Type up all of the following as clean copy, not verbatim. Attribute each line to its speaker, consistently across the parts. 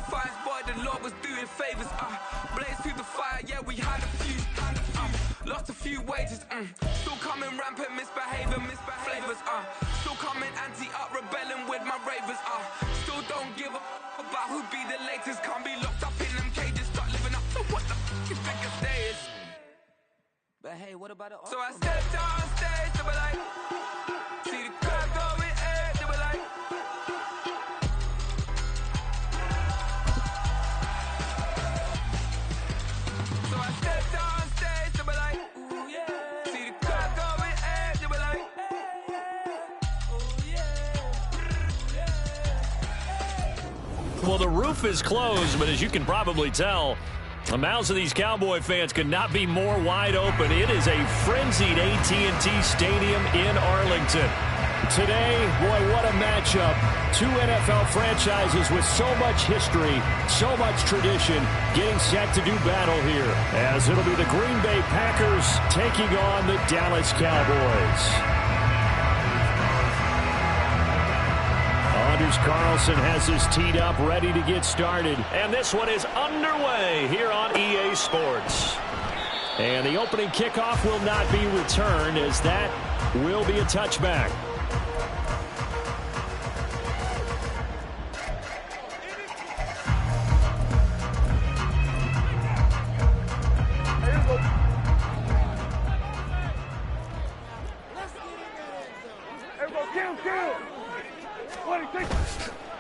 Speaker 1: sacrifice, boy, the Lord was doing favors. Blaze through the fire, yeah, we had a few. Lost a few wages, still coming rampant, misbehaving, flavors, still coming anti-up, rebelling with my ravers, still don't give a about who be the latest, can't be locked up in them cages, start living up to what the f*** is biggest day is. But hey, what about it? So I stepped on stage, they were like, see the crowd going air, they were like, so I stepped on stage, they were like, ooh yeah, see the crowd going air, they were like, oh yeah.
Speaker 2: Well, the roof is closed, but as you can probably tell, the mouths of these Cowboy fans could not be more wide open. It is a frenzied AT&T Stadium in Arlington. Today, boy, what a matchup. Two NFL franchises with so much history, so much tradition, getting set to do battle here, as it'll be the Green Bay Packers taking on the Dallas Cowboys. Anders Carlson has his teed up, ready to get started. And this one is underway here on EA Sports. And the opening kickoff will not be returned, as that will be a touchback.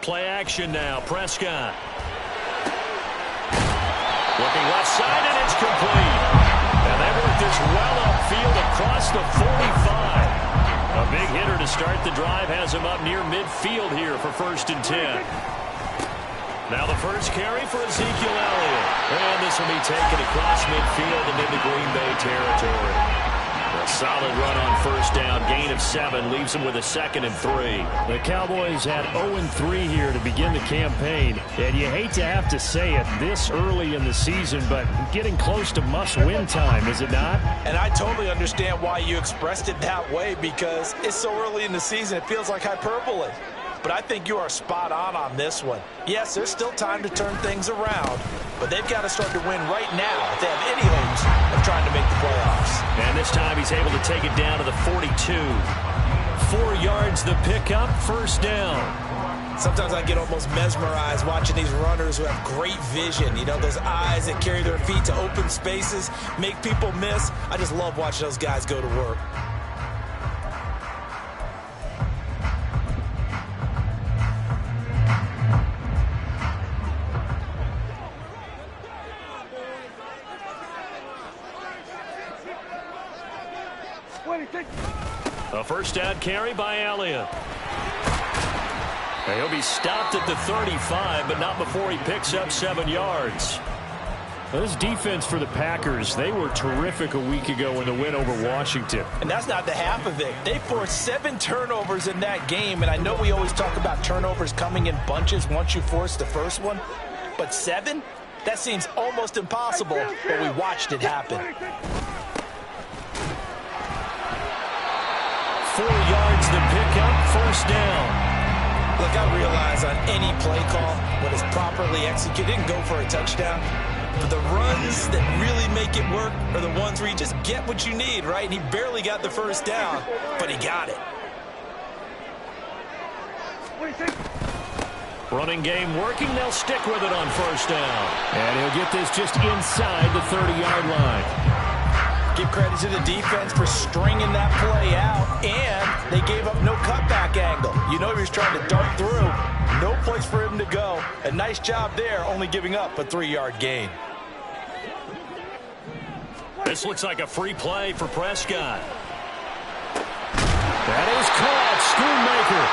Speaker 2: Play action now. Prescott. Looking left side, and it's complete. And they work this well upfield across the 45. A big hitter to start the drive has him up near midfield here for 1st and 10. Now the first carry for Ezekiel Elliott. And this will be taken across midfield and into Green Bay territory. A solid run on 1st down, gain of 7, leaves them with a 2nd and 3.
Speaker 3: The Cowboys had 0-3 here to begin the campaign, and you hate to have to say it this early in the season, but getting close to must-win time, is it not?
Speaker 4: And I totally understand why you expressed it that way, because it's so early in the season, it feels like hyperbole. But I think you are spot on this one. Yes, there's still time to turn things around, but they've got to start to win right now if they have any hopes of trying to make the playoffs.
Speaker 2: And this time he's able to take it down to the 42. 4 yards the pickup, 1st down.
Speaker 4: Sometimes I get almost mesmerized watching these runners who have great vision. You know, those eyes that carry their feet to open spaces, make people miss. I just love watching those guys go to work.
Speaker 2: A 1st down carry by Elliott. And he'll be stopped at the 35, but not before he picks up 7 yards.
Speaker 3: Well, this defense for the Packers, they were terrific a week ago in the win over Washington.
Speaker 4: And that's not the half of it. They forced 7 turnovers in that game, and I know we always talk about turnovers coming in bunches once you force the first one, but 7? That seems almost impossible, but we watched it happen.
Speaker 2: 4 yards the pickup, 1st down.
Speaker 4: Look, I realize on any play call, when it's properly executed, it can go for a touchdown. But the runs that really make it work are the ones where you just get what you need, right? And he barely got the 1st down, but he got it.
Speaker 2: Running game working. They'll stick with it on 1st down.
Speaker 3: And he'll get this just inside the 30-yard line.
Speaker 4: Give credit to the defense for stringing that play out, and they gave up no cutback angle. You know he was trying to dart through. No place for him to go. A nice job there, only giving up a 3-yard gain.
Speaker 2: This looks like a free play for Prescott.
Speaker 3: That is caught, Schoonmaker.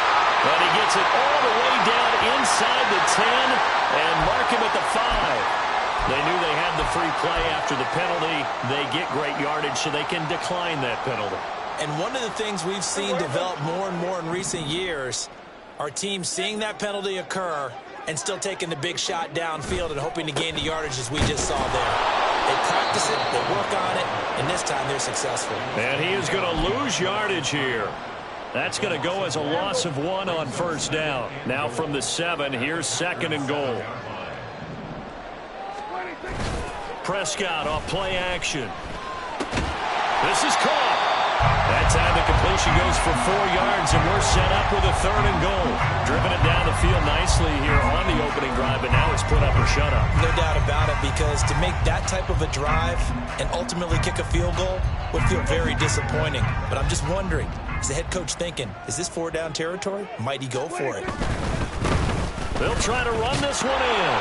Speaker 2: But he gets it all the way down inside the 10 and mark him at the 5. They knew they had the free play after the penalty. They get great yardage, so they can decline that penalty.
Speaker 4: And one of the things we've seen develop more and more in recent years are teams seeing that penalty occur and still taking the big shot downfield and hoping to gain the yardage as we just saw there. They practice it, they work on it, and this time they're successful.
Speaker 2: And he is going to lose yardage here. That's going to go as a loss of 1 on 1st down. Now from the 7, here's 2nd and goal. Prescott off play action. This is caught. That time the completion goes for 4 yards, and we're set up with a 3rd and goal. Driven it down the field nicely here on the opening drive, but now it's put up or shut up.
Speaker 4: No doubt about it, because to make that type of a drive and ultimately kick a field goal would feel very disappointing. But I'm just wondering, is the head coach thinking, is this 4-down territory? Might he go for it?
Speaker 2: They'll try to run this one in.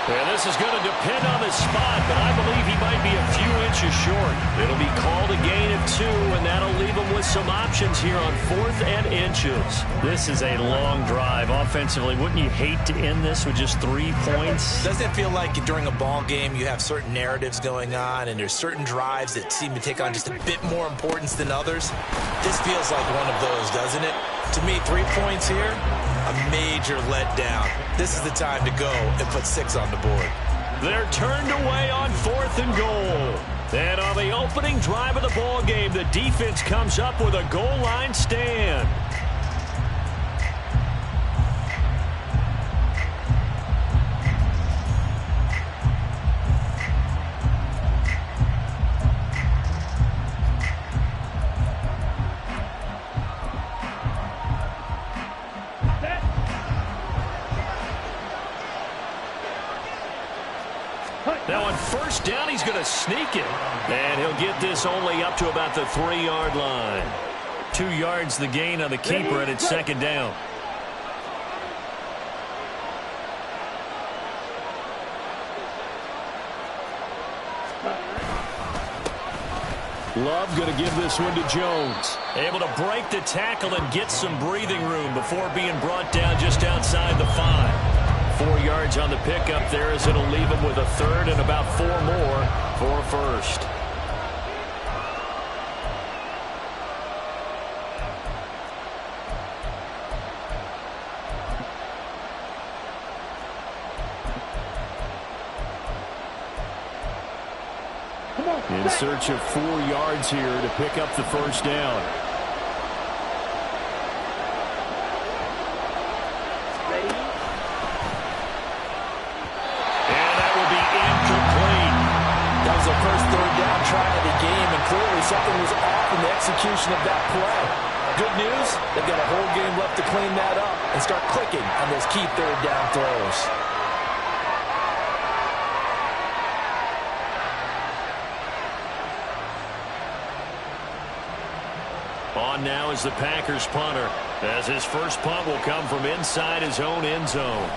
Speaker 2: And this is going to depend on the spot, but I believe he might be a few inches short. It'll be called a gain of 2, and that'll leave him with some options here on 4th and inches.
Speaker 3: This is a long drive offensively. Wouldn't you hate to end this with just 3 points?
Speaker 4: Doesn't it feel like during a ball game you have certain narratives going on, and there's certain drives that seem to take on just a bit more importance than others? This feels like one of those, doesn't it? To me, 3 points here, a major letdown. This is the time to go and put 6 on the board.
Speaker 2: They're turned away on 4th and goal. And on the opening drive of the ball game, the defense comes up with a goal line stand. Now on 1st down, he's going to sneak it. And he'll get this only up to about the 3-yard line.
Speaker 3: 2 yards the gain on the keeper, and it's 2nd down.
Speaker 2: Love going to give this one to Jones. Able to break the tackle and get some breathing room before being brought down just outside the 5. 4 yards on the pickup there, as it'll leave him with a 3rd and about 4 more for a 1st. In search of 4 yards here to pick up the 1st down.
Speaker 4: The first 3rd down try of the game, and clearly something was off in the execution of that play. Good news, they've got a whole game left to clean that up and start clicking on those key 3rd down throws.
Speaker 2: On now is the Packers punter, as his first punt will come from inside his own end zone.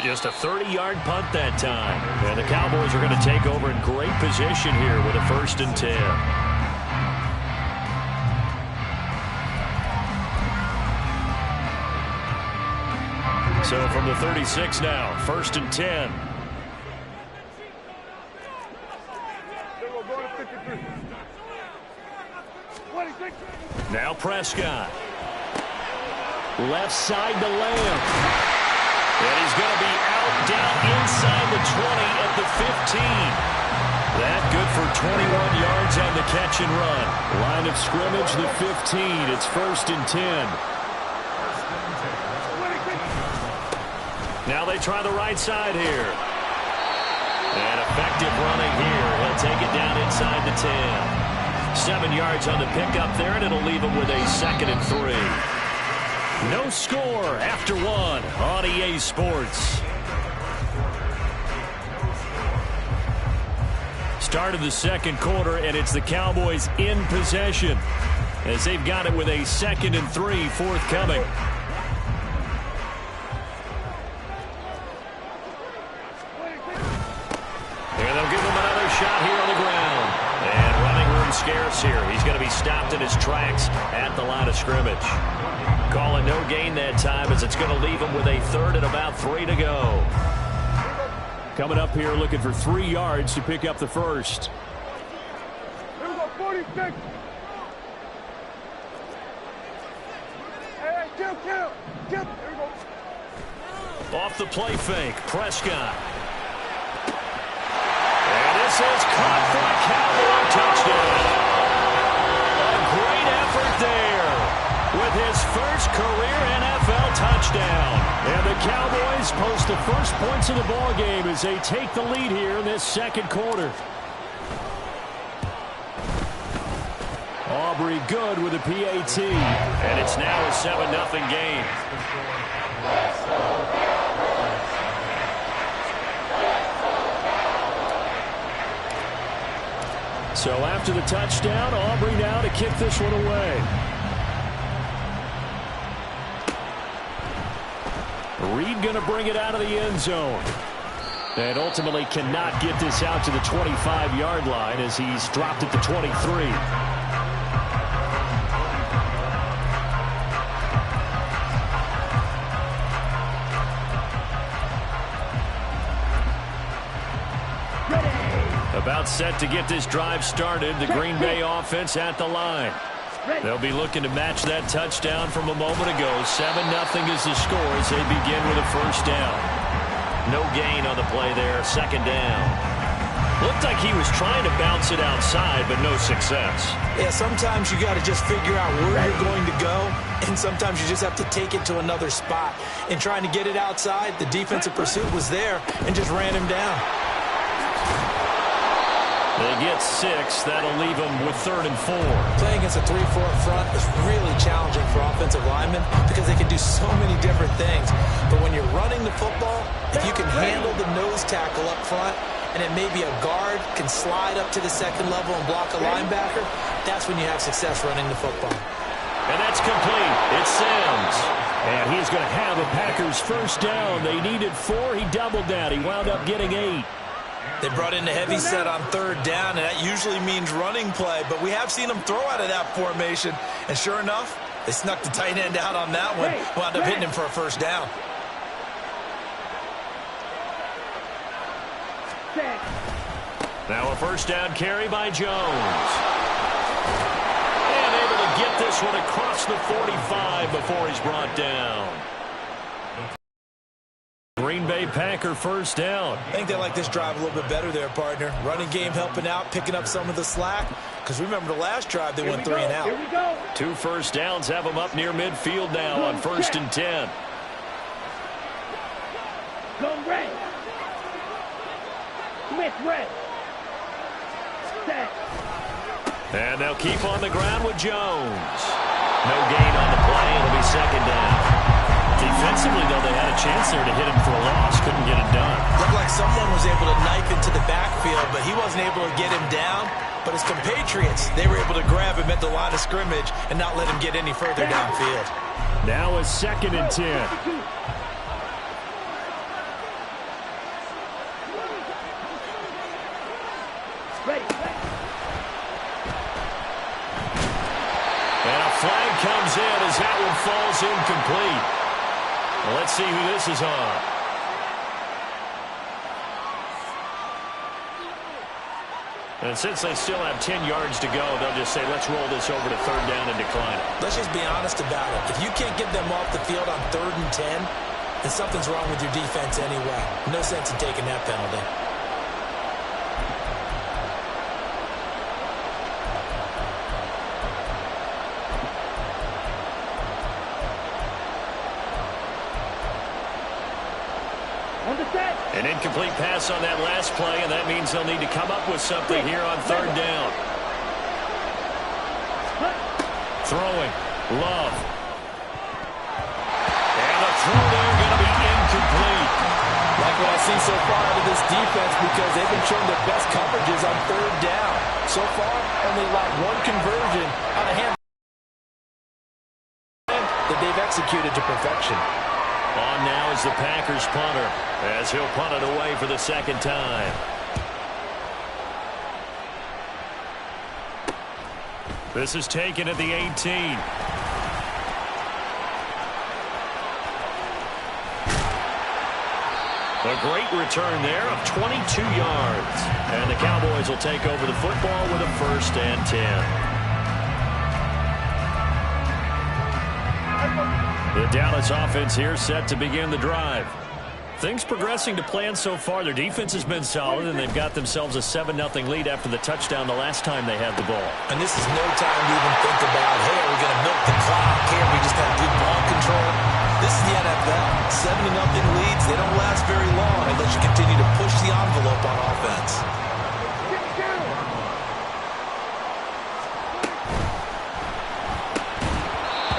Speaker 2: Just a 30-yard punt that time. And the Cowboys are going to take over in great position here with a 1st and 10. So from the 36 now, 1st and 10. Now Prescott. Left side to Lamb. And he's going to be out down inside the 20 at the 15. That good for 21 yards on the catch and run. Line of scrimmage, the 15. It's 1st and 10. Now they try the right side here. And effective running here. He'll take it down inside the 10. 7 yards on the pickup there, and it'll leave him with a 2nd and 3. No score after 1 on EA Sports. Start of the 2nd quarter, and it's the Cowboys in possession as they've got it with a 2nd and 3 forthcoming. And they'll give him another shot here on the ground. And running room scarce here. He's going to be stopped in his tracks at the line of scrimmage. Calling no gain that time, as it's going to leave him with a 3rd and about 3 to go. Coming up here looking for 3 yards to pick up the 1st.
Speaker 5: Here we go, 46. Hey, kill. Here we go.
Speaker 2: Off the play fake, Prescott. And this is caught for a Cowboy touchdown. A great effort there.
Speaker 3: first points of the ball game as they take the lead here in this second quarter. Aubrey good with a PAT.
Speaker 2: And it's now a 7-0 game.
Speaker 3: So after the touchdown, Aubrey now to kick this one away. Reed going to bring it out of the end zone. And ultimately cannot get this out to the 25-yard line as he's dropped at the 23. About set to get this drive started. The Green Bay offense at the line. They'll be looking to match that touchdown from a moment ago. 7-0 is the score as they begin with a first down.
Speaker 2: No gain on the play there. Second down. Looked like he was trying to bounce it outside, but no success.
Speaker 4: Yeah, sometimes you got to just figure out where you're going to go, and sometimes you just have to take it to another spot. In trying to get it outside, the defensive pursuit was there and just ran him down.
Speaker 2: They get 6. That'll leave them with 3rd and 4.
Speaker 4: Playing against a 3-4 front is really challenging for offensive linemen because they can do so many different things. But when you're running the football, if you can handle the nose tackle up front, and then maybe a guard can slide up to the second level and block a linebacker, that's when you have success running the football.
Speaker 2: And that's complete. It's Sims.
Speaker 3: And he's going to have a Packers first down. They needed 4. He doubled that. He wound up getting 8.
Speaker 4: They brought in a heavy set on 3rd down, and that usually means running play. But we have seen them throw out of that formation. And sure enough, they snuck the tight end out on that one. Wound up hitting him for a first down.
Speaker 2: Now a first down carry by Jones. And able to get this one across the 45 before he's brought down.
Speaker 3: Green Bay Packer first down.
Speaker 4: I think they like this drive a little bit better there, partner. Running game helping out, picking up some of the slack. Because remember the last drive, they went 3 and out.
Speaker 5: Here we go.
Speaker 2: 2 first downs have them up near midfield now on 1st and 10.
Speaker 5: Go red. Smith red. Set.
Speaker 2: And they'll keep on the ground with Jones. No gain on the play. It'll be 2nd down. Defensively, though, they had a chance there to hit him for a loss. Couldn't get it done.
Speaker 4: Looked like someone was able to knife into the backfield, but he wasn't able to get him down. But his compatriots, they were able to grab him at the line of scrimmage and not let him get any further downfield.
Speaker 3: Now a 2nd and 10.
Speaker 2: And a flag comes in as that one falls incomplete. Well, let's see who this is on. And since they still have 10 yards to go, they'll just say, let's roll this over to 3rd down and decline it.
Speaker 4: Let's just be honest about it. If you can't get them off the field on 3rd and 10, then something's wrong with your defense anyway. No sense in taking that penalty.
Speaker 2: An incomplete pass on that last play, and that means they'll need to come up with something here on 3rd down. Throwing. Love. And the throw there going to be incomplete.
Speaker 4: Like what I've seen so far out of this defense because they've been showing their best coverages on 3rd down. So far, only allowed 1 conversion on a hand that they've executed to perfection.
Speaker 2: On now is the Packers punter as he'll punt it away for the 2nd time.
Speaker 3: This is taken at the 18.
Speaker 2: A great return there of 22 yards. And the Cowboys will take over the football with a 1st and 10.
Speaker 3: The Dallas offense here set to begin the drive. Things progressing to plan so far. Their defense has been solid, and they've got themselves a 7-0 lead after the touchdown the last time they had the ball.
Speaker 4: And this is no time to even think about, hey, are we going to milk the clock? Hey, are we just going to do ball control? This is the NFL. 7-0 leads, they don't last very long unless you continue to push the envelope on offense.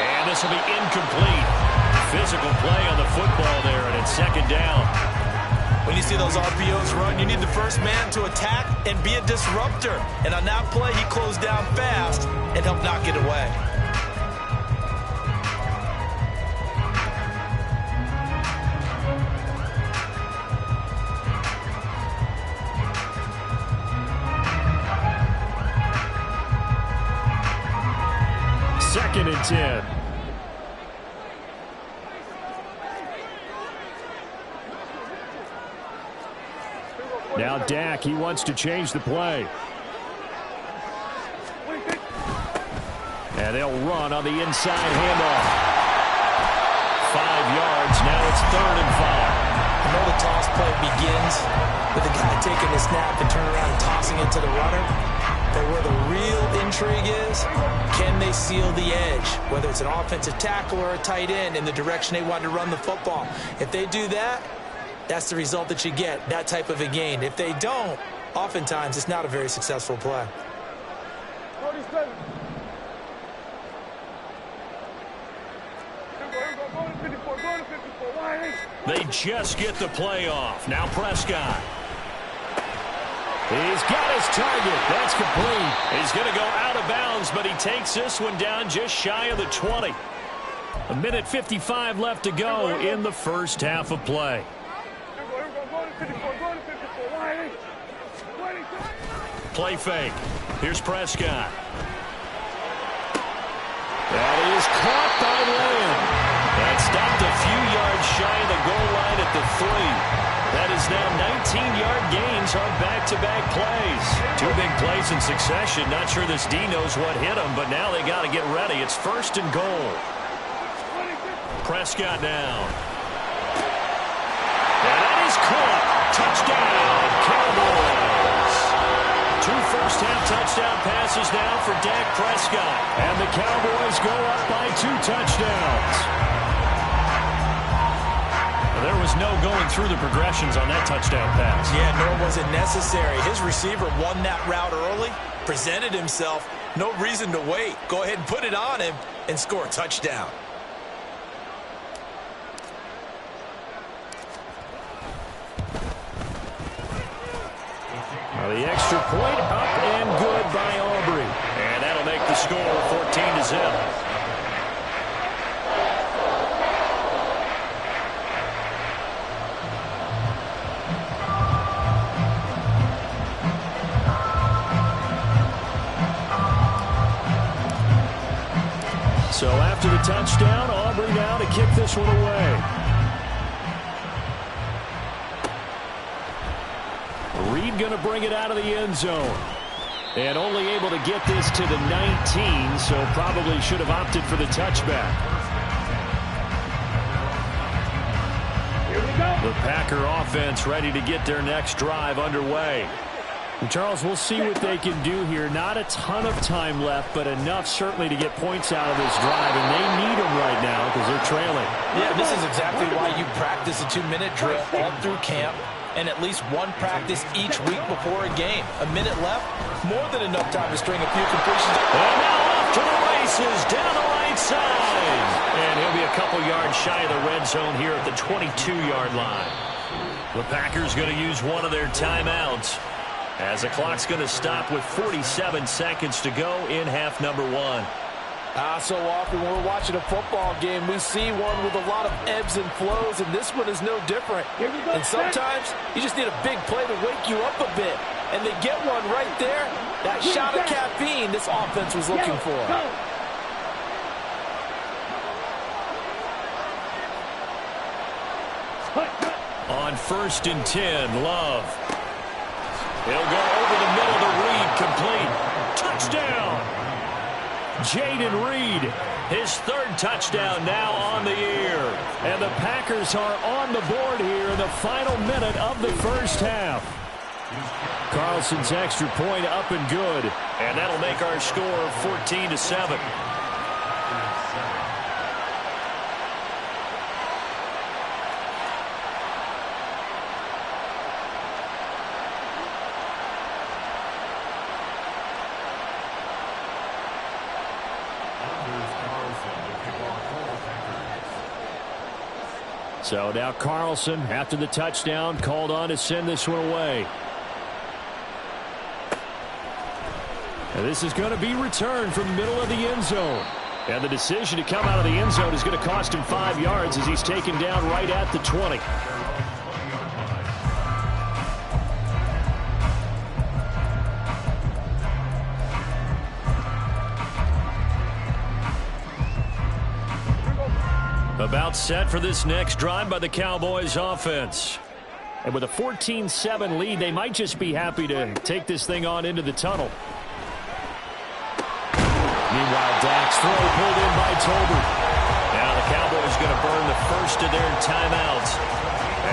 Speaker 2: And this will be incomplete. Physical play on the football there, and it's second down.
Speaker 4: When you see those RPOs run, you need the first man to attack and be a disruptor. And on that play, he closed down fast and helped knock it away.
Speaker 2: Second and 10. Now Dak, he wants to change the play. And they'll run on the inside handoff. 5 yards, now it's 3rd and 5.
Speaker 4: I know the toss play begins with the guy taking the snap and turning around and tossing it to the runner. But where the real intrigue is, can they seal the edge? Whether it's an offensive tackle or a tight end in the direction they want to run the football. If they do that, that's the result that you get, that type of a gain. If they don't, oftentimes it's not a very successful play.
Speaker 2: They just get the play off. Now Prescott. He's got his target. That's complete. He's going to go out of bounds, but he takes this one down just shy of the 20. 1:55 left to go in the first half of play. Play fake. Here's Prescott. That is caught by Lamb. That stopped a few yards shy of the goal line at the 3. That is now 19-yard gains on back-to-back plays. 2 big plays in succession. Not sure this D knows what hit him, but now they got to get ready. It's 1st and goal. Prescott down. And that is caught. Touchdown, Cowboys. 2 first-half touchdown passes now for Dak Prescott. And the Cowboys go up by 2 touchdowns. There was no going through the progressions on that touchdown pass.
Speaker 4: Yeah, nor was it necessary. His receiver won that route early, presented himself. No reason to wait. Go ahead and put it on him and score a touchdown.
Speaker 2: Now the extra point up and good by Aubrey. And that'll make the score 14-0. So after the touchdown, Aubrey now to kick this one away. Reed going to bring it out of the end zone. And only able to get this to the 19, so probably should have opted for the touchback.
Speaker 5: Here we go.
Speaker 2: The Packer offense ready to get their next drive underway. And Charles, we'll see what they can do here. Not a ton of time left, but enough certainly to get points out of this drive, and they need them right now because they're trailing.
Speaker 4: Yeah, this is exactly why you practice a 2-minute drill all through camp and at least one practice each week before a game. A minute left, more than enough time to string a few completions.
Speaker 2: And now off to the races, down the right side. And he'll be a couple yards shy of the red zone here at the 22-yard line. The Packers going to use one of their timeouts, as the clock's going to stop with 47 seconds to go in half number 1.
Speaker 6: So often when we're watching a football game, we see one with a lot of ebbs and flows, and this one is no different. And sometimes you just need a big play to wake you up a bit. And they get one right there. That shot of caffeine this offense was looking for.
Speaker 2: On 1st and 10, Love. He'll go over the middle to Reed, complete. Touchdown! Jaden Reed, his 3rd touchdown now on the year. And the Packers are on the board here in the final minute of the first half. Carlson's extra point up and good. And that'll make our score 14-7.
Speaker 3: So now Carlson, after the touchdown, called on to send this one away. And this is going to be returned from the middle of the end zone. And the decision to come out of the end zone is going to cost him 5 yards as he's taken down right at the 20. About set for this next drive by the Cowboys offense. And with a 14-7 lead, they might just be happy to take this thing on into the tunnel. Meanwhile, Dak's throw pulled in by Tolbert. Now the Cowboys going to burn the first of their timeouts,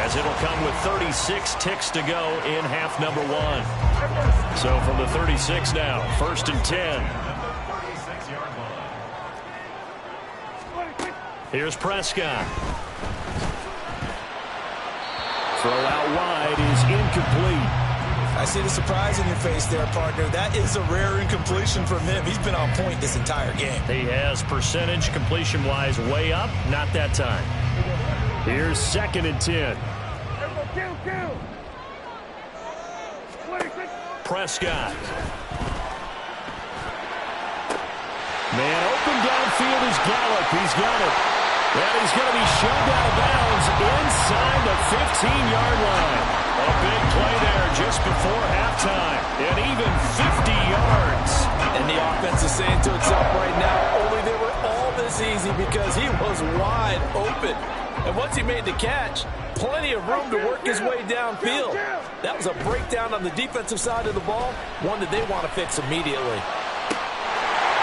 Speaker 3: as it'll come with 36 ticks to go in half number 1. So from the 36 now, 1st and 10. Here's Prescott. Throw out wide is incomplete.
Speaker 4: I see the surprise in your face there, partner. That is a rare incompletion from him. He's been on point this entire game.
Speaker 3: He has percentage completion-wise way up. Not that time. Here's 2nd and 10. Prescott. Man open downfield is Gallup. He's got it. And he's going to be shoved out of bounds inside the 15-yard line. A big play there just before halftime. And even 50 yards.
Speaker 6: And the offense is saying to itself right now, only they were all this easy because he was wide open. And once he made the catch, plenty of room to work his way downfield. That was a breakdown on the defensive side of the ball, one that they want to fix immediately.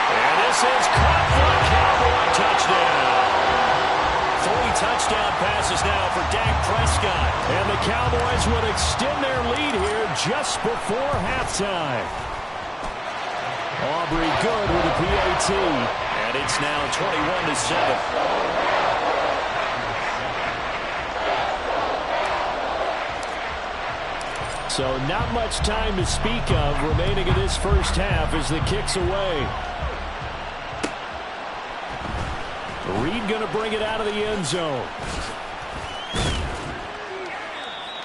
Speaker 3: And this is caught for a Cowboy touchdown. 3 touchdown passes now for Dak Prescott. And the Cowboys would extend their lead here just before halftime. Aubrey good with a PAT. And it's now 21-7. So not much time to speak of remaining in this first half as the kick's away. Reed going to bring it out of the end zone.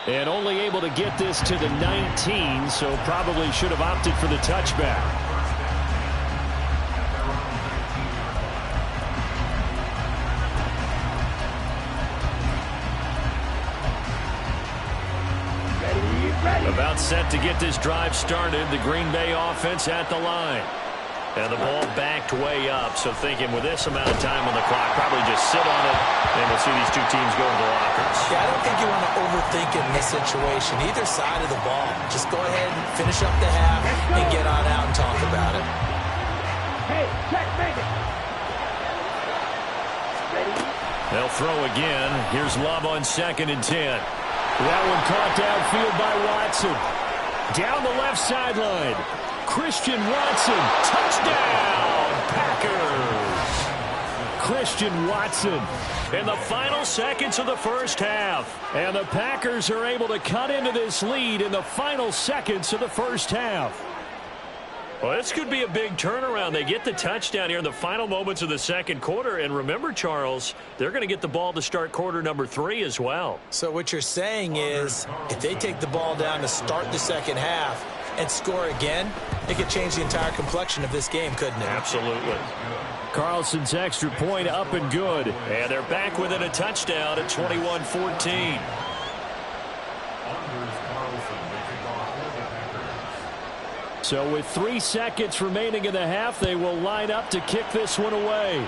Speaker 3: And only able to get this to the 19, so probably should have opted for the touchback. About set to get this drive started. The Green Bay offense at the line. And the ball backed way up, so thinking with this amount of time on the clock, probably just sit on it, and we'll see these two teams go to the lockers.
Speaker 4: Yeah, I don't think you want to overthink in this situation, either side of the ball. Just go ahead and finish up the half and get on out and talk about it.
Speaker 5: Hey, check, make it. Ready?
Speaker 3: They'll throw again. Here's Love on 2nd and 10. That one caught downfield by Watson. Down the left sideline. Christian Watson, touchdown, Packers. Christian Watson in the final seconds of the first half. And the Packers are able to cut into this lead in the final seconds of the first half. Well, this could be a big turnaround. They get the touchdown here in the final moments of the second quarter. And remember, Charles, they're going to get the ball to start quarter number 3 as well.
Speaker 4: So what you're saying is if they take the ball down to start the second half and score again, it could change the entire complexion of this game, couldn't it?
Speaker 3: Absolutely. Carlson's extra point up and good. And they're back within a touchdown at 21-14. So with 3 seconds remaining in the half, they will line up to kick this one away.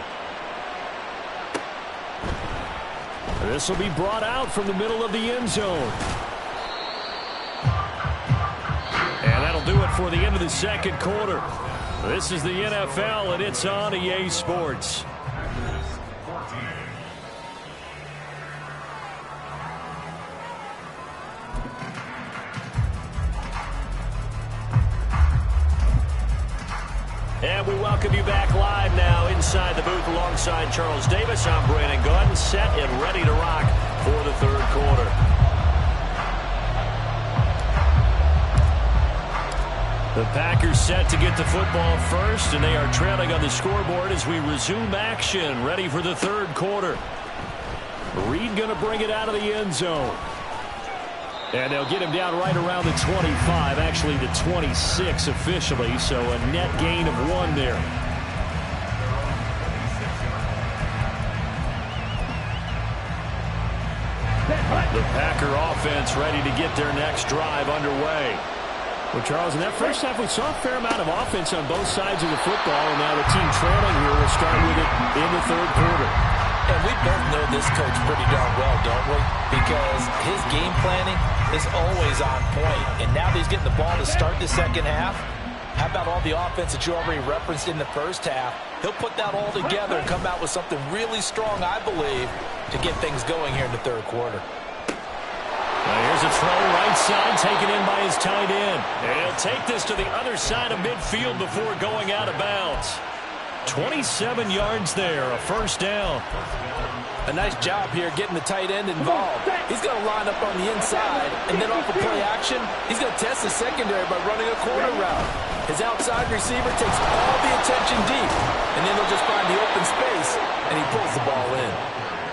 Speaker 3: This will be brought out from the middle of the end zone. And that'll do it for the end of the second quarter. This is the NFL, and it's on EA Sports. And we welcome you back live now inside the booth alongside Charles Davis. I'm Brandon Gordon, set and ready to rock for the third quarter. The Packers set to get the football first, and they are trailing on the scoreboard as we resume action, ready for the third quarter.
Speaker 2: Reed going to bring it out of the end zone. And they'll get him down right around the 25, actually the 26 officially, so a net gain of 1 there. The Packer offense ready to get their next drive underway. Well, Charles, in that first half, we saw a fair amount of offense on both sides of the football, and now the team trailing here will start with it in the third quarter.
Speaker 6: And we both know this coach pretty darn well, don't we? Because his game planning is always on point. And now that he's getting the ball to start the second half, how about all the offense that you already referenced in the first half? He'll put that all together and come out with something really strong, I believe, to get things going here in the third quarter.
Speaker 2: Now here's a throw right side, taken in by his tight end. And he'll take this to the other side of midfield before going out of bounds. 27 yards there, a first down.
Speaker 6: A nice job here getting the tight end involved. He's going to line up on the inside, and then off of play action, he's going to test the secondary by running a corner route. His outside receiver takes all the attention deep, and then he'll just find the open space, and he pulls the ball in.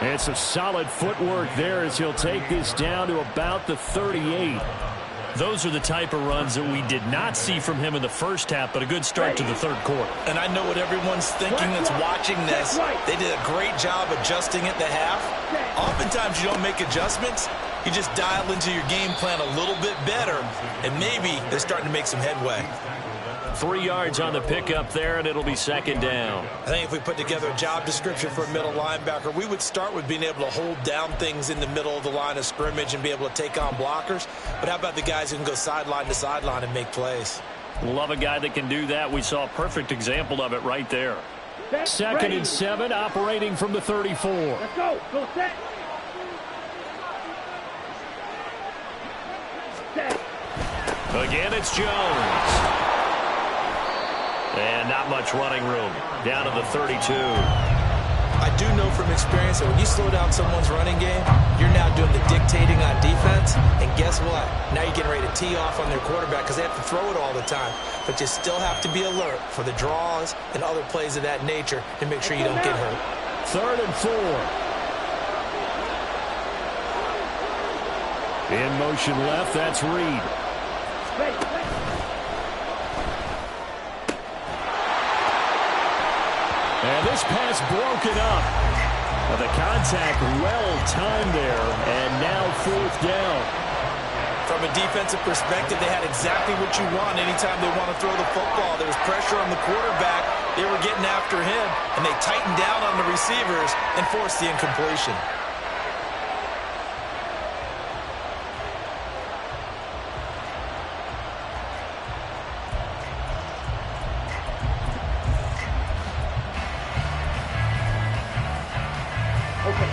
Speaker 2: And some solid footwork there as he'll take this down to about the 38. Those are the type of runs that we did not see from him in the first half, but a good start to the third quarter.
Speaker 4: And I know what everyone's thinking that's watching this. They did a great job adjusting at the half. Oftentimes you don't make adjustments. You just dial into your game plan a little bit better, and maybe they're starting to make some headway.
Speaker 2: 3 yards on the pickup there, and it'll be second down.
Speaker 4: I think if we put together a job description for a middle linebacker, we would start with being able to hold down things in the middle of the line of scrimmage and be able to take on blockers. But how about the guys who can go sideline to sideline and make plays?
Speaker 2: Love a guy that can do that. We saw a perfect example of it right there. Second and 7, operating from the 34.
Speaker 5: Let's go. Go set.
Speaker 2: Again, it's Jones. And not much running room. Down to the 32.
Speaker 4: I do know from experience that when you slow down someone's running game, you're now doing the dictating on defense. And guess what? Now you're getting ready to tee off on their quarterback because they have to throw it all the time. But you still have to be alert for the draws and other plays of that nature to make sure you don't get hurt.
Speaker 2: Third and 4. In motion left, that's Reed. And this pass broken up. The contact well-timed there, and now fourth down.
Speaker 4: From a defensive perspective, they had exactly what you want anytime they want to throw the football. There was pressure on the quarterback. They were getting after him, and they tightened down on the receivers and forced the incompletion.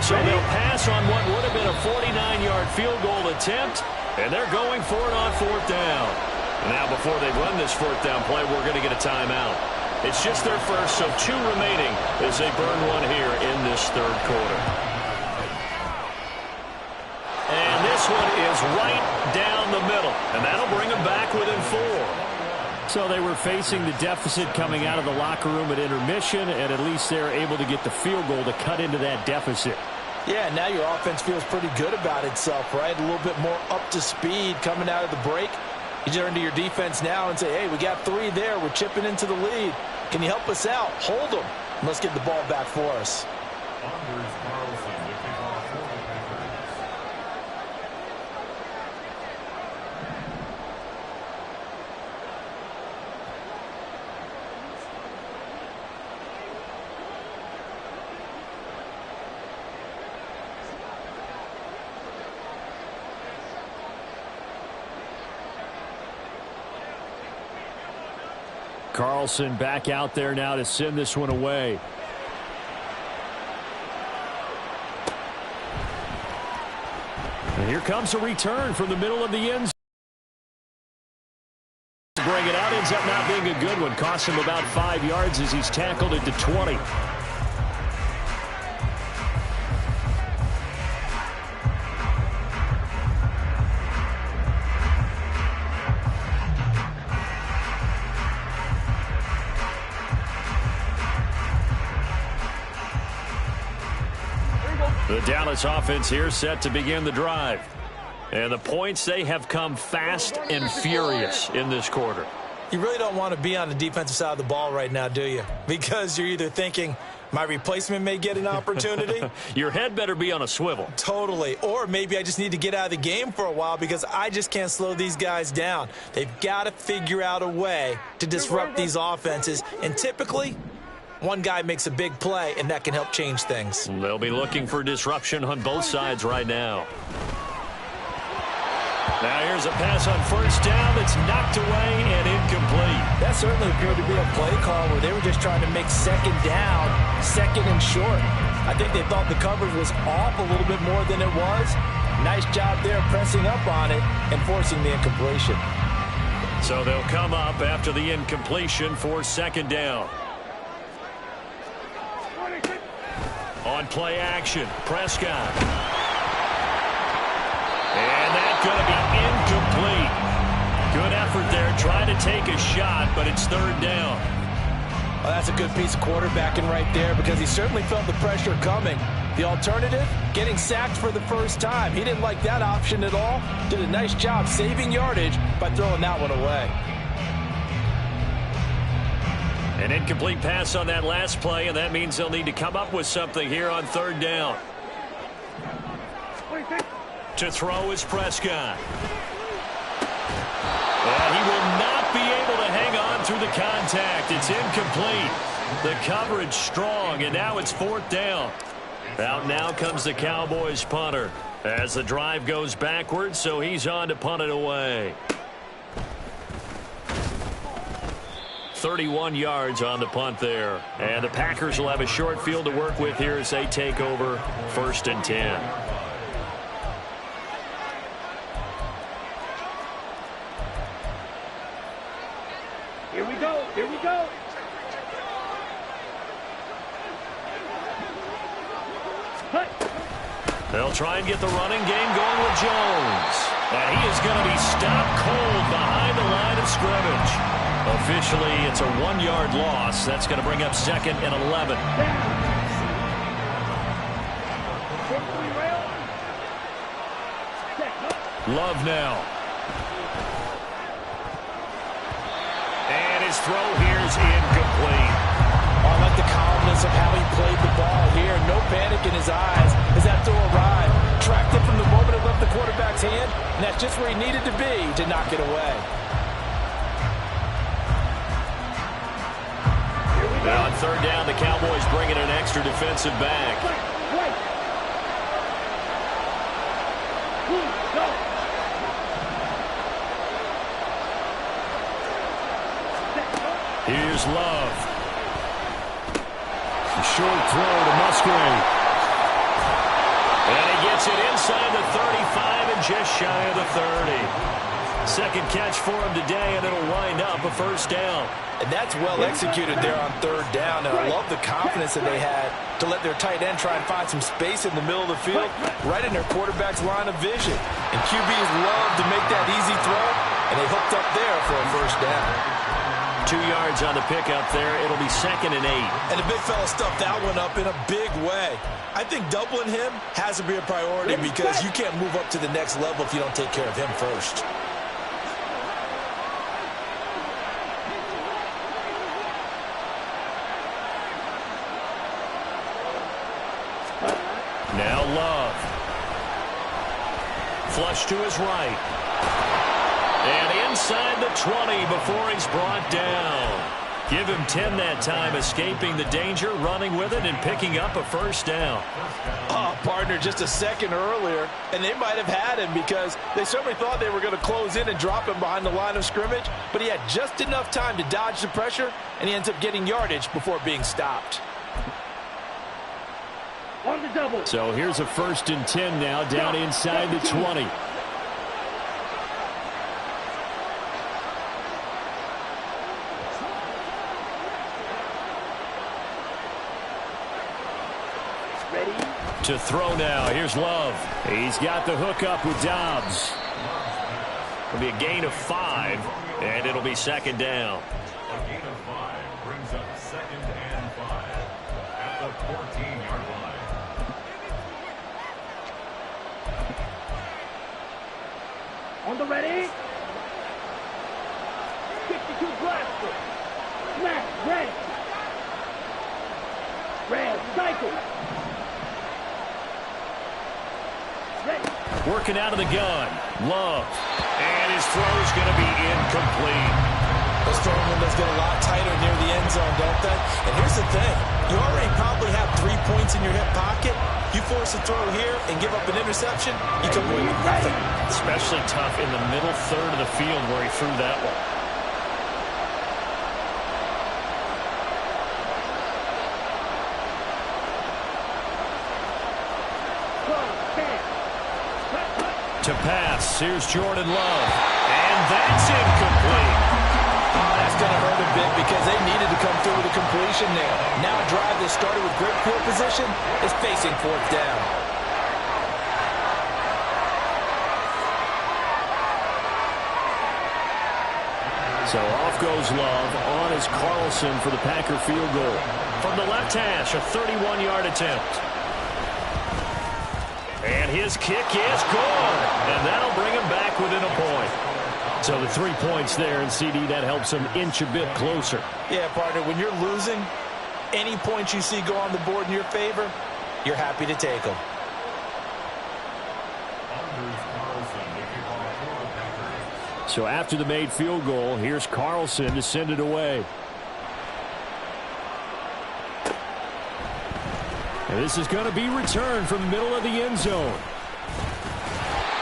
Speaker 2: So they'll pass on what would have been a 49-yard field goal attempt, and they're going for it on fourth down. Now, before they run this fourth down play, we're going to get a timeout. It's just their first, so 2 remaining as they burn one here in this third quarter. And this one is right down the middle, and that'll bring them back within 4. So they were facing the deficit coming out of the locker room at intermission, and at least they're able to get the field goal to cut into that deficit.
Speaker 6: Yeah, now your offense feels pretty good about itself, right? A little bit more up to speed coming out of the break. You turn to your defense now and say, hey, we got 3 there. We're chipping into the lead. Can you help us out? Hold them. And let's get the ball back for us.
Speaker 2: Carlson back out there now to send this one away. And here comes a return from the middle of the end zone. Bring it out, ends up not being a good one. Costs him about 5 yards as he's tackled it to 20. The Dallas offense here set to begin the drive. And the points, they have come fast and furious in this quarter.
Speaker 4: You really don't want to be on the defensive side of the ball right now, do you? Because you're either thinking, my replacement may get an opportunity.
Speaker 2: Your head better be on a swivel.
Speaker 4: Totally. Or maybe I just need to get out of the game for a while because I just can't slow these guys down. They've got to figure out a way to disrupt these offenses. And typically, one guy makes a big play, and that can help change things.
Speaker 2: They'll be looking for disruption on both sides right now. Now here's a pass on first down that's knocked away and incomplete.
Speaker 6: That certainly appeared to be a play call where they were just trying to make second down, second and short. I think they thought the coverage was off a little bit more than it was. Nice job there pressing up on it and forcing the incompletion.
Speaker 2: So they'll come up after the incompletion for second down. On play action, Prescott. And that's going to be incomplete. Good effort there, trying to take a shot, but it's third down.
Speaker 6: Well, that's a good piece of quarterbacking right there because he certainly felt the pressure coming. The alternative, getting sacked for the first time. He didn't like that option at all. Did a nice job saving yardage by throwing that one away.
Speaker 2: An incomplete pass on that last play, and that means they'll need to come up with something here on third down. To throw is Prescott. And he will not be able to hang on through the contact. It's incomplete. The coverage strong, and now it's fourth down. Out now comes the Cowboys punter as the drive goes backwards, so he's on to punt it away. 31 yards on the punt there. And the Packers will have a short field to work with here as they take over first and 10.
Speaker 5: Here we go. Here we go.
Speaker 2: They'll try and get the running game going with Jones. And he is going to be stopped cold behind the line of scrimmage. Officially, it's a 1-yard loss. That's going to bring up second and 11. Love now. And his throw here is incomplete.
Speaker 6: I like the calmness of how he played the ball here. No panic in his eyes as that throw arrived. Tracked it from the moment it left the quarterback's hand, and that's just where he needed to be to knock it away.
Speaker 2: Now on third down, the Cowboys bring in an extra defensive back. Here's Love. A short throw to Musgrave. And he gets it inside the 35 and just shy of the 30. Second catch for him today, and it'll wind up a first down.
Speaker 6: And that's well executed there on third down. And I love the confidence that they had to let their tight end try and find some space in the middle of the field, right in their quarterback's line of vision. And QBs love to make that easy throw, and they hooked up there for a first down.
Speaker 2: 2 yards on the pickup there. It'll be second and 8.
Speaker 4: And the big fella stuffed that one up in a big way. I think doubling him has to be a priority because you can't move up to the next level if you don't take care of him first.
Speaker 2: Now Love. Flush to his right. And inside the 20 before he's brought down. Give him 10 that time, escaping the danger, running with it, and picking up a first down.
Speaker 6: Oh, partner, just a second earlier, and they might have had him because they certainly thought they were going to close in and drop him behind the line of scrimmage, but he had just enough time to dodge the pressure, and he ends up getting yardage before being stopped.
Speaker 5: On the double.
Speaker 2: So here's a first and 10 now, down inside the 20. To throw now. Here's Love. He's got the hook up with Dobbs. It'll be a gain of 5, and it'll be second down.
Speaker 7: A gain of 5 brings up second and 5 at the 14-yard line.
Speaker 5: On the ready. 62 blaster. Smash. Ready. Red. Cycle. Ready.
Speaker 2: Working out of the gun. Love. And his throw's going to be incomplete.
Speaker 4: Those throwing windows get a lot tighter near the end zone, don't they? And here's the thing. You already probably have 3 points in your hip pocket. You force a throw here and give up an interception, you come away with nothing.
Speaker 2: Especially tough in the middle third of the field where he threw that one. To pass, here's Jordan Love. And that's incomplete.
Speaker 6: Oh, that's going to hurt a bit because they needed to come through with a completion there. Now a drive that started with great field position is facing 4th down.
Speaker 2: So off goes Love. On is Carlson for the Packer field goal. From the left hash, a 31-yard attempt. And his kick is good. And that'll bring him back within a point. So the 3 points there, and CD, that helps him inch a bit closer.
Speaker 4: Yeah, partner, when you're losing, any points you see go on the board in your favor, you're happy to take them.
Speaker 2: So after the made field goal, here's Carlson to send it away. And this is going to be returned from the middle of the end zone.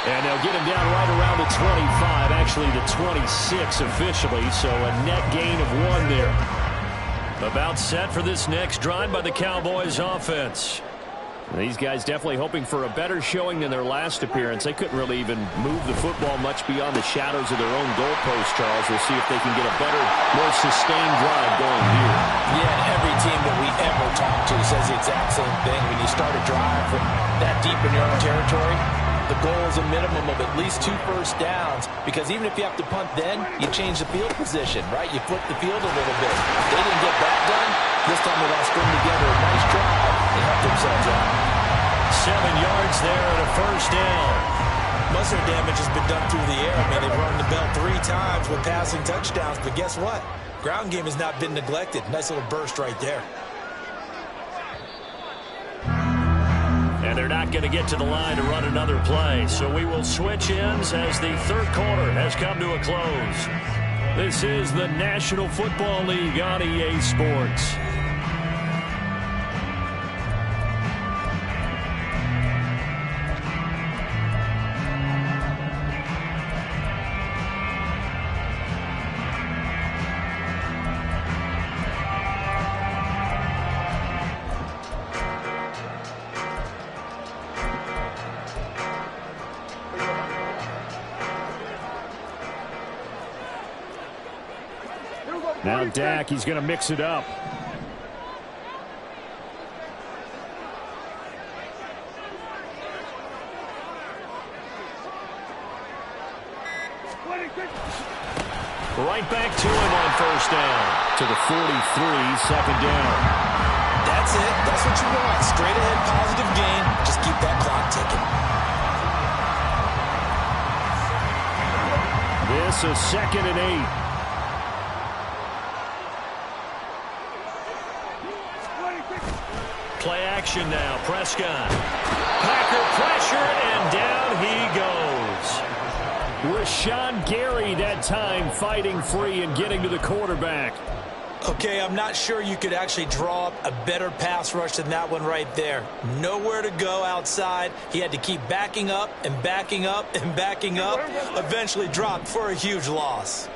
Speaker 2: And they'll get him down right around the 25, actually the 26 officially, so a net gain of 1 there. About set for this next drive by the Cowboys offense. These guys definitely hoping for a better showing than their last appearance. They couldn't really even move the football much beyond the shadows of their own goalpost, Charles. We'll see if they can get a better, more sustained drive going here.
Speaker 6: Yeah, and every team that we ever talk to says the exact same thing. When you start a drive from that deep in your own territory, the goal is a minimum of at least 2 first downs, because even if you have to punt then, you change the field position, right? You flip the field a little bit. They didn't get that done. This time they got to string together a nice drive and help themselves out.
Speaker 2: 7 yards there and a first down.
Speaker 4: Most of their damage has been done through the air. I mean, they've rung the bell 3 times with passing touchdowns, but guess what? Ground game has not been neglected. Nice little burst right there.
Speaker 2: And they're not going to get to the line to run another play. So we will switch ends as the third quarter has come to a close. This is the National Football League on EA Sports. Now Dak, he's going to mix it up. Right back to him on first down. To the 43, second down.
Speaker 4: That's it. That's what you want. Straight ahead, positive gain. Just keep that clock ticking.
Speaker 2: This is 2nd and 8. Play action now. Prescott. Packer pressure, and down he goes. Rashawn Gary that time fighting free and getting to the quarterback.
Speaker 4: Okay, I'm not sure you could actually draw up a better pass rush than that one right there. Nowhere to go outside. He had to keep backing up and backing up and backing up. Eventually dropped for a huge loss.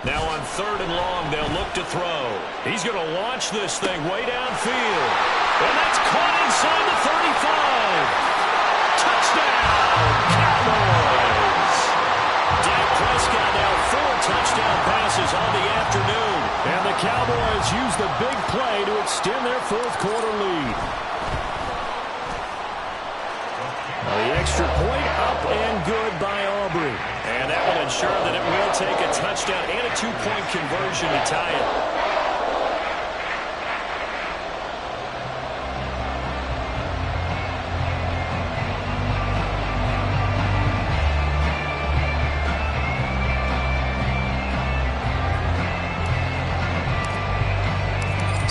Speaker 2: Now on 3rd and long, they'll look to throw. He's going to launch this thing way downfield. And that's caught inside the 35. Touchdown, Cowboys. Dak Prescott now 4 touchdown passes on the afternoon. And the Cowboys use the big play to extend their 4th quarter lead. The extra point up and good by Aubrey. And that will ensure that it will take a touchdown and a 2-point conversion to tie it.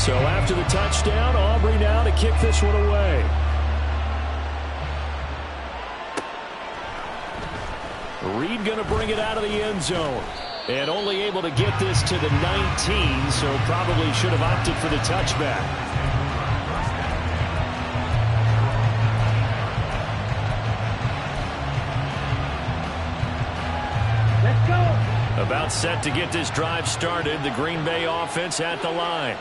Speaker 2: So after the touchdown, Aubrey now to kick this one away. Reed going to bring it out of the end zone. And only able to get this to the 19, so probably should have opted for the touchback.
Speaker 5: Let's go.
Speaker 2: About set to get this drive started, the Green Bay offense at the line.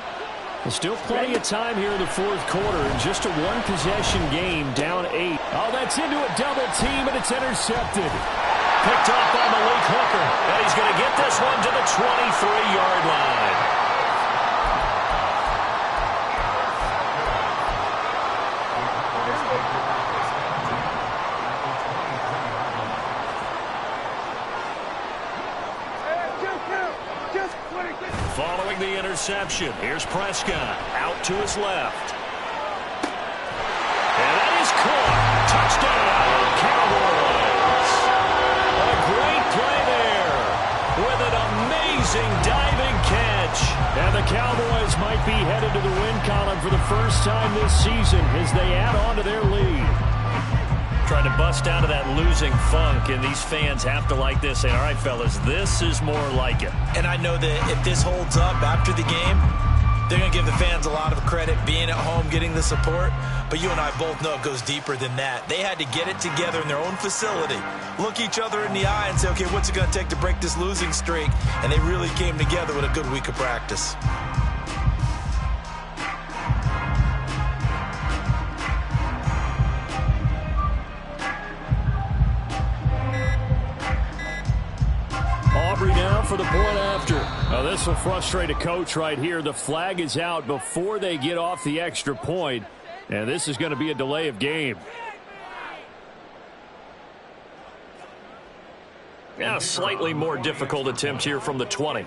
Speaker 2: Still plenty of time here in the fourth quarter, and just a one-possession game, down 8. Oh, that's into a double team, and it's intercepted. Picked off by Malik Hooker, and he's going to get this one to the 23-yard line. Following the interception, here's Prescott out to his left. And that is caught. Touchdown, Cowboys. A great play there with an amazing diving catch. And the Cowboys might be headed to the win column for the first time this season as they add on to their lead. Trying to bust out of that losing funk, and these fans have to like this. Say, all right, fellas, this is more like it.
Speaker 4: And I know that if this holds up after the game, they're going to give the fans a lot of credit, being at home, getting the support. But you and I both know it goes deeper than that. They had to get it together in their own facility, look each other in the eye and say, okay, what's it going to take to break this losing streak? And they really came together with a good week of practice.
Speaker 2: Aubrey now for the point after. Now this will frustrate a coach right here. The flag is out before they get off the extra point, and this is going to be a delay of game. Now slightly more difficult attempt here from the 20.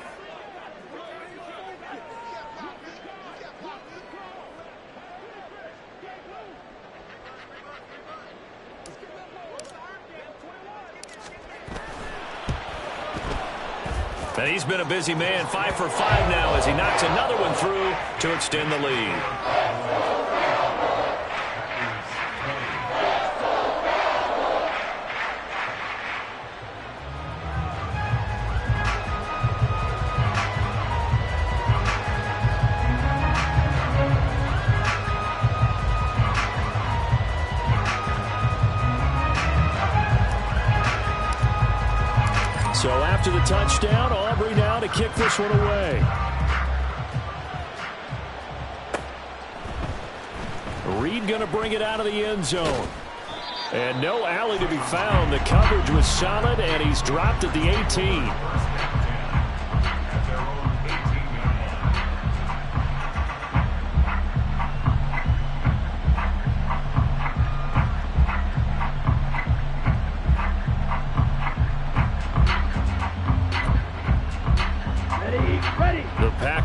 Speaker 2: And he's been a busy man, 5 for 5 now as he knocks another one through to extend the lead. So after the touchdown, Aubrey now to kick this one away. Reed going to bring it out of the end zone. And no alley to be found. The coverage was solid, and he's dropped at the 18.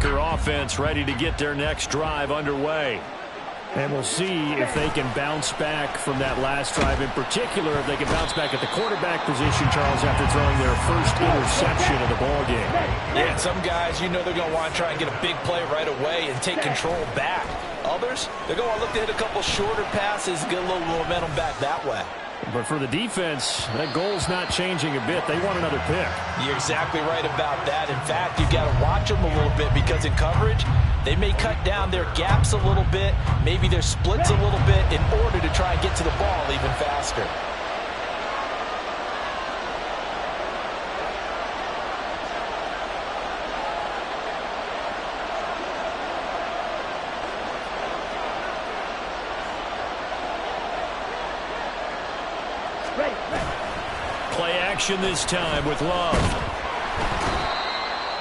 Speaker 2: Offense ready to get their next drive underway. And we'll see if they can bounce back from that last drive. In particular, if they can bounce back at the quarterback position, Charles, after throwing their first interception of the ballgame.
Speaker 4: Yeah, some guys, you know they're going to want to try and get a big play right away and take control back. Others, they're going to look to hit a couple shorter passes, get a little momentum back that way.
Speaker 2: But for the defense, that goal's not changing a bit. They want another pick.
Speaker 4: You're exactly right about that. In fact, you've got to watch them a little bit because in coverage, they may cut down their gaps a little bit, maybe their splits a little bit in order to try and get to the ball even faster.
Speaker 2: Play action this time with Love.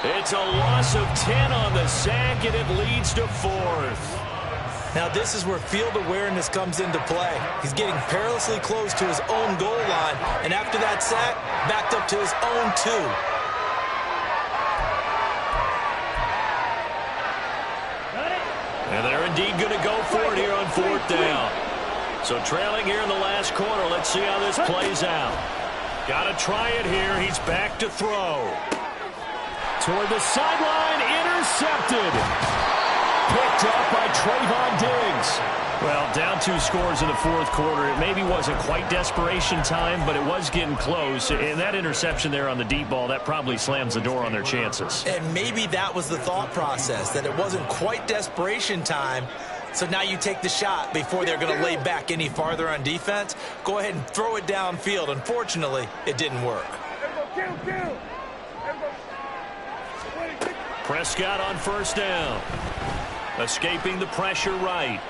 Speaker 2: It's a loss of 10 on the sack, and it leads to 4th.
Speaker 4: Now this is where field awareness comes into play. He's getting perilously close to his own goal line, and after that sack, backed up to his own 2.
Speaker 2: And they're indeed going to go for it here on 4th down. So trailing here in the last quarter, let's see how this plays out. Got to try it here. He's back to throw. Toward the sideline, intercepted. Picked up by Trayvon Diggs. Well, down 2 scores in the fourth quarter. It maybe wasn't quite desperation time, but it was getting close. And that interception there on the deep ball, that probably slams the door on their chances.
Speaker 4: And maybe that was the thought process, that it wasn't quite desperation time. So now you take the shot before they're going to lay back any farther on defense. Go ahead and throw it downfield. Unfortunately, it didn't work.
Speaker 2: Prescott on first down. Escaping the pressure right.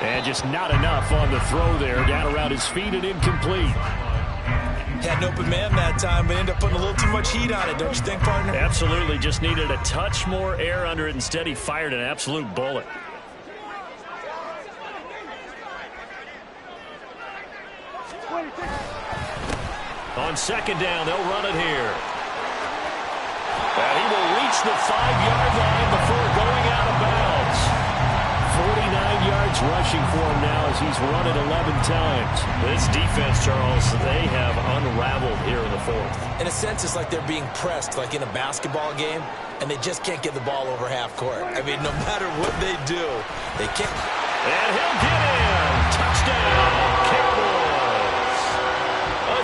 Speaker 2: And just not enough on the throw there. Down around his feet and incomplete.
Speaker 4: Had an open man that time, but ended up putting a little too much heat on it, don't you think, partner?
Speaker 2: Absolutely. Just needed a touch more air under it. Instead, he fired an absolute bullet. On second down, they'll run it here. And he will reach the 5-yard line before going out of bounds. 49 yards rushing for him now as he's run it 11 times. This defense, Charles, they have unraveled here in the fourth.
Speaker 4: In a sense, it's like they're being pressed, like in a basketball game, and they just can't get the ball over half court. I mean, no matter what they do, they can't.
Speaker 2: And he'll get in. Touchdown, Cowboys.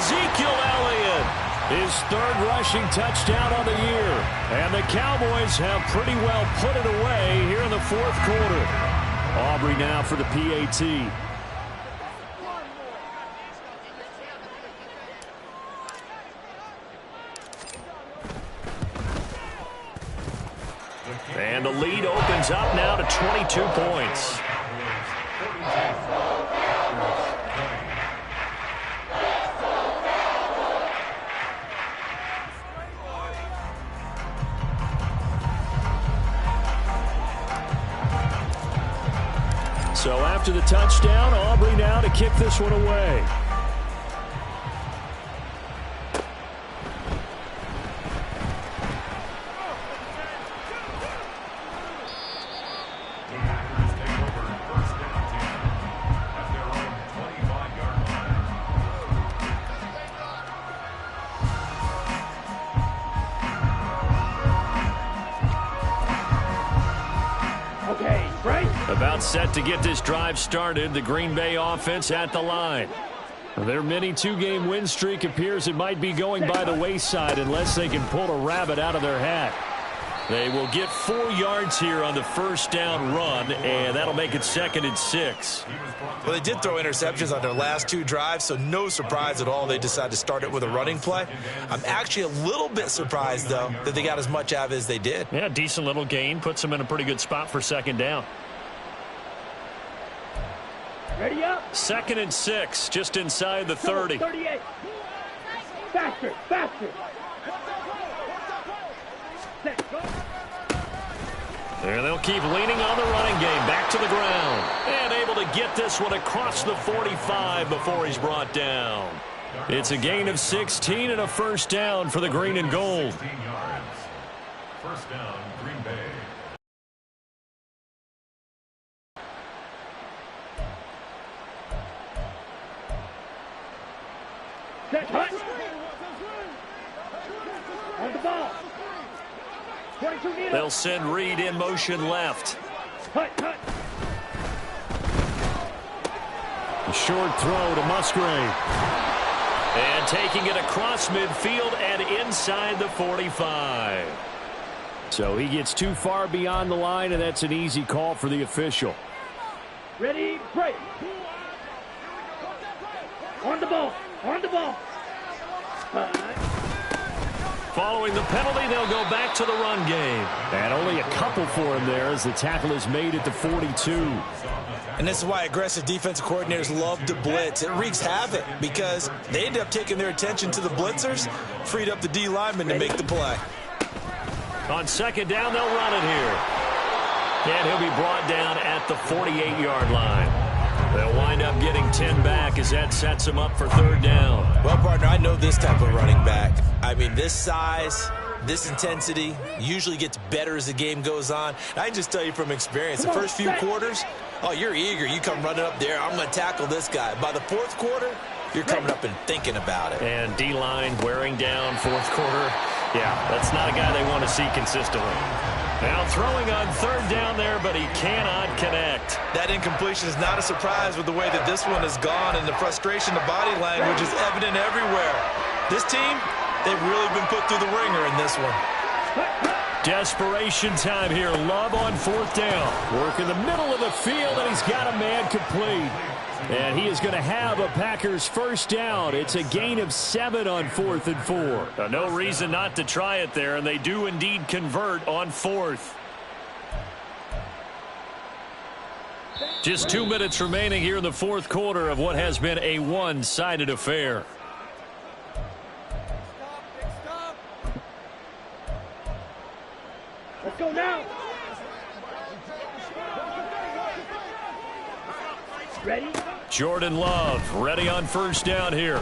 Speaker 2: Ezekiel Elliott, his third rushing touchdown on the year. And the Cowboys have pretty well put it away here in the fourth quarter. Aubrey now for the PAT. And the lead opens up now to 22 points. So after the touchdown, Aubrey now to kick this one away. About set to get this drive started. The Green Bay offense at the line. Their mini 2-game win streak appears it might be going by the wayside unless they can pull a rabbit out of their hat. They will get 4 yards here on the first down run, and that'll make it 2nd and 6.
Speaker 4: Well, they did throw interceptions on their last 2 drives, so no surprise at all they decided to start it with a running play. I'm actually a little bit surprised, though, that they got as much out of it as they did.
Speaker 2: Yeah, decent little gain. Puts them in a pretty good spot for 2nd down.
Speaker 5: Ready up.
Speaker 2: 2nd and 6, just inside the 30.
Speaker 5: 38. Faster, faster. Set, go.
Speaker 2: And they'll keep leaning on the running game. Back to the ground. And able to get this one across the 45 before he's brought down. It's a gain of 16 and a first down for the green and gold.
Speaker 7: 16 yards. First down, Green Bay.
Speaker 5: Set, hut. On the ball. 22 needle.
Speaker 2: They'll send Reed in motion left.
Speaker 5: Hut, hut.
Speaker 2: A short throw to Musgrave. And taking it across midfield and inside the 45. So he gets too far beyond the line, and that's an easy call for the official.
Speaker 5: Ready, break. On the ball. On the ball.
Speaker 2: Following the penalty, they'll go back to the run game. And only a couple for him there as the tackle is made at the 42.
Speaker 4: And this is why aggressive defensive coordinators love to blitz. It wreaks havoc because they end up taking their attention to the blitzers, freed up the D lineman to make the play.
Speaker 2: On 2nd down, they'll run it here. And he'll be brought down at the 48-yard line. They'll wind up getting 10 back as that sets them up for 3rd down.
Speaker 4: Well, partner, I know this type of running back. I mean, this size, this intensity usually gets better as the game goes on. I can just tell you from experience, the first few quarters, oh, you're eager. You come running up there, I'm going to tackle this guy. By the 4th quarter, you're coming up and thinking about it.
Speaker 2: And D-line wearing down 4th quarter. Yeah, that's not a guy they want to see consistently. Now throwing on third down there, but he cannot connect.
Speaker 4: That incompletion is not a surprise with the way that this one has gone, and the frustration, the body language is evident everywhere. This team, they've really been put through the ringer in this one.
Speaker 2: Desperation time here. Love on fourth down. Work in the middle of the field, and he's got a man complete. And he is going to have a Packers first down. It's a gain of 7 on 4th and 4.
Speaker 3: No reason not to try it there, and they do indeed convert on 4th. Just 2 minutes remaining here in the fourth quarter of what has been a one-sided affair.
Speaker 5: Let's go now. Ready?
Speaker 2: Jordan Love ready on first down here.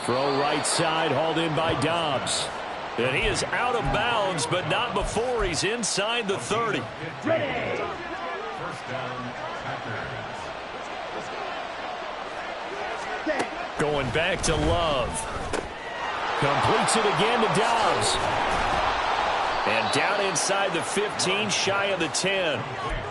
Speaker 2: Throw right side, hauled in by Dobbs. And he is out of bounds, but not before he's inside the 30.
Speaker 5: Ready.
Speaker 7: First down, Packers.
Speaker 2: Going back to Love. Completes it again to Dobbs. And down inside the 15, shy of the 10.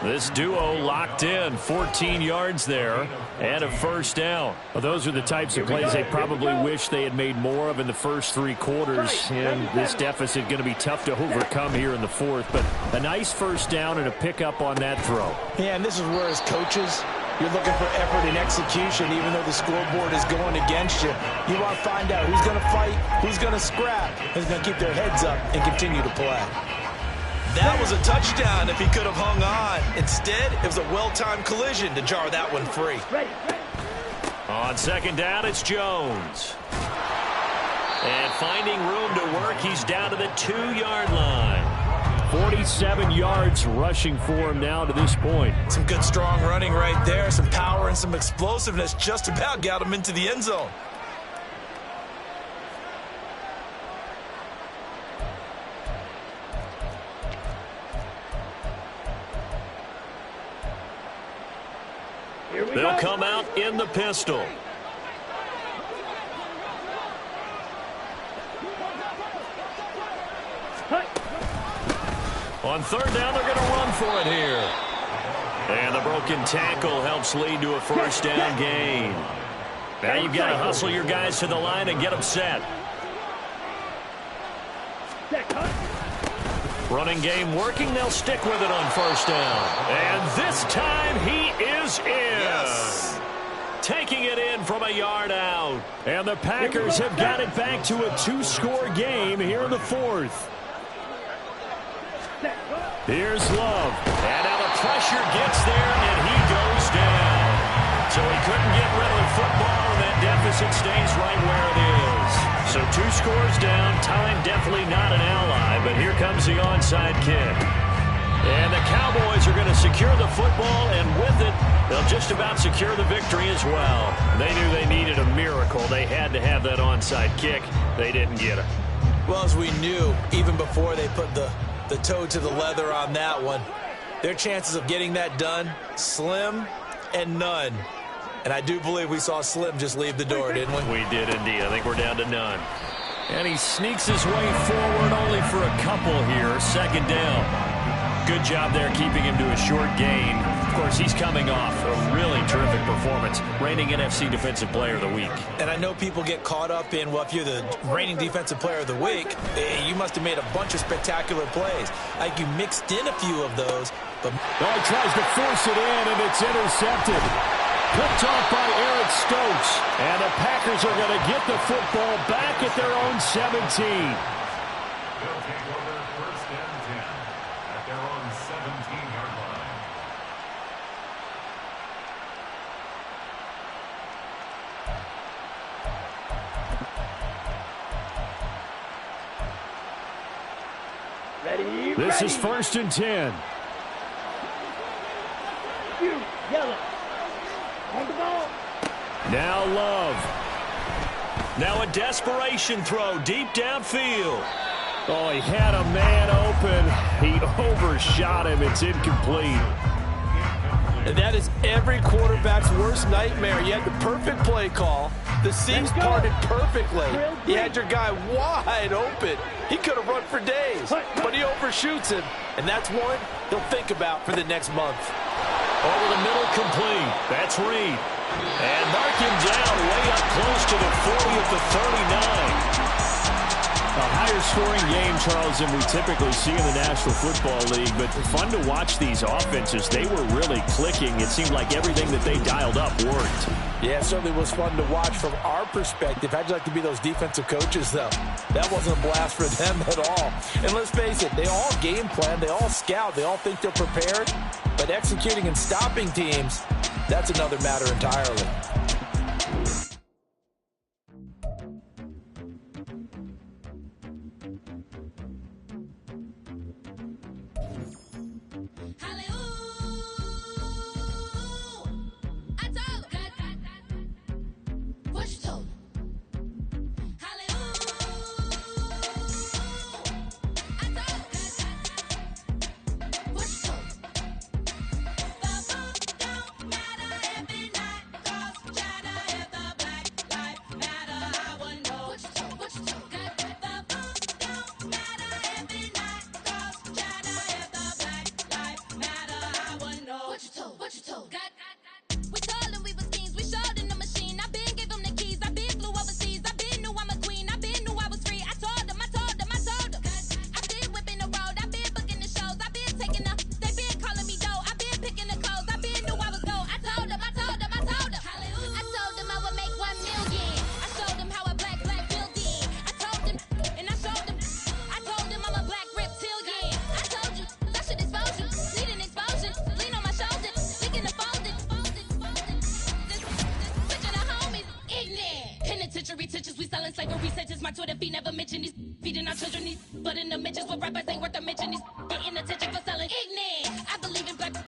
Speaker 2: This duo locked in, 14 yards there, and a first down. Well, those are the types of plays they probably wish they had made more of in the first 3 quarters. And this deficit going to be tough to overcome here in the fourth. But a nice first down and a pickup on that throw.
Speaker 4: Yeah, and this is where, as coaches, you're looking for effort and execution, even though the scoreboard is going against you. You want to find out who's going to fight, who's going to scrap, who's going to keep their heads up and continue to play. That was a touchdown if he could have hung on. Instead, it was a well-timed collision to jar that one free.
Speaker 2: On second down, it's Jones. And finding room to work, he's down to the 2-yard line. 47 yards rushing for him now to this point.
Speaker 4: Some good, strong running right there. Some power and some explosiveness just about got him into the end zone.
Speaker 2: They'll come out in the pistol. On third down, they're going to run for it here. And the broken tackle helps lead to a first down gain. Now you've got to hustle your guys to the line and get them set. Running game working. They'll stick with it on first down. And this time he is in.
Speaker 4: Yes.
Speaker 2: Taking it in from a yard out. And the Packers have got it back to a 2-score game here in the fourth. Here's Love. And now the pressure gets there, and he goes down. So he couldn't get rid of the football, and that deficit stays right where it is. So 2 scores down. Time definitely not an ally, but here comes the onside kick. And the Cowboys are going to secure the football, and with it, they'll just about secure the victory as well. They knew they needed a miracle. They had to have that onside kick. They didn't get it.
Speaker 4: Well, as we knew, even before they put the toe to the leather on that one, their chances of getting that done, slim and none. And I do believe we saw Slim just leave the door, didn't we?
Speaker 2: We did indeed. I think we're down to none. And he sneaks his way forward only for a couple here. Second down. Good job there keeping him to a short gain. Of course, he's coming off a really terrific performance. Reigning NFC Defensive Player of the Week.
Speaker 4: And I know people get caught up in, well, if you're the reigning Defensive Player of the Week, you must have made a bunch of spectacular plays. Like you mixed in a few of those. But
Speaker 2: oh, he tries to force it in, and it's intercepted. Picked off by Eric Stokes. And the Packers are going to get the football back at their own 17.
Speaker 7: They'll take over first and 10 at their own 17-yard line.
Speaker 5: Ready?
Speaker 2: This is first and 10.
Speaker 5: Yellow. On the ball.
Speaker 2: Now Love. Now a desperation throw deep downfield. Oh, he had a man open. He overshot him. It's incomplete.
Speaker 6: And that is every quarterback's worst nightmare. You had the perfect play call, The seams parted perfectly. You had your guy wide open. He could have run for days, but he overshoots him, and that's one he'll think about for the next month.
Speaker 2: Over the middle, complete. That's Reed. And mark him down way up close to the 40 at the 39. A higher scoring game, Charles, than we typically see in the National Football League, but fun to watch these offenses. They were really clicking. It seemed like everything that they dialed up worked.
Speaker 6: Yeah, it certainly was fun to watch from our perspective. How'd you like to be those defensive coaches, though? That wasn't a blast for them at all. And let's face it, they all game plan, they all scout, they all think they're prepared, but executing and stopping teams, that's another matter entirely.
Speaker 8: Slavery sentence, my Twitter feed never mention these feeding our children these, but in the mentions what rappers ain't worth a mention these.